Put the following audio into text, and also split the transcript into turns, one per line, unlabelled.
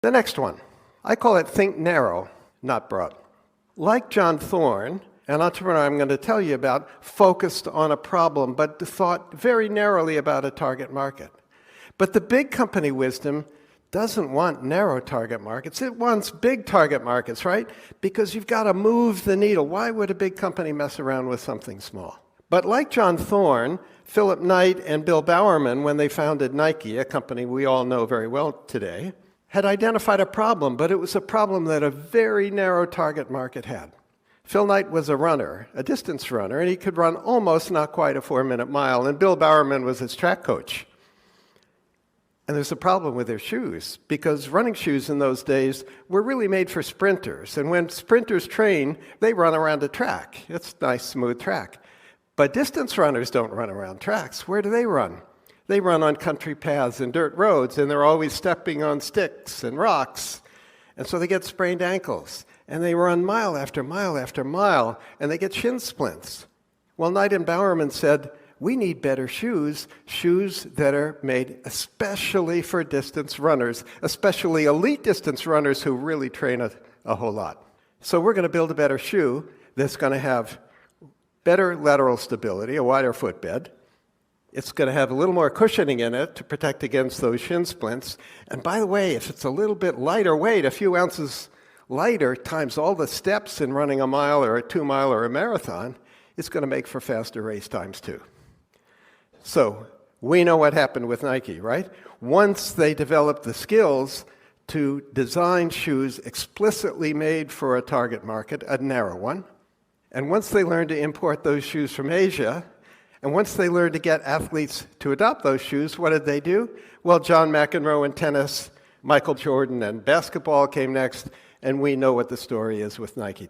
The next one, I call it think narrow, not broad. Like John Thorne, an entrepreneur I'm going to tell you about focused on a problem but thought very narrowly about a target market. But the big company wisdom doesn't want narrow target markets. It wants big target markets, right? Because you've got to move the needle. Why would a big company mess around with something small? But like John Thorne, Philip Knight and Bill Bowerman, when they founded Nike, a company we all know very well today, had identified a problem, but it was a problem that a very narrow target market had. Phil Knight was a runner, a distance runner, and he could run almost not quite a 4-minute mile, and Bill Bowerman was his track coach. And there's a problem with their shoes, because running shoes in those days were really made for sprinters. And when sprinters train, they run around a track. It's a nice, smooth track. But distance runners don't run around tracks. Where do they run? They run on country paths and dirt roads, and they're always stepping on sticks and rocks. And so they get sprained ankles. And they run mile after mile after mile, and they get shin splints. Well, Knight and Bowerman said, we need better shoes, shoes that are made especially for distance runners, especially elite distance runners who really train a whole lot. So we're going to build a better shoe that's going to have better lateral stability, a wider footbed. It's going to have a little more cushioning in it to protect against those shin splints. And by the way, if it's a little bit lighter weight, a few ounces lighter times all the steps in running a mile or a 2-mile or a marathon, it's going to make for faster race times too. So we know what happened with Nike, right? Once they developed the skills to design shoes explicitly made for a target market, a narrow one, and once they learned to import those shoes from Asia, and once they learned to get athletes to adopt those shoes, what did they do? Well, John McEnroe in tennis, Michael Jordan and basketball came next, and we know what the story is with Nike.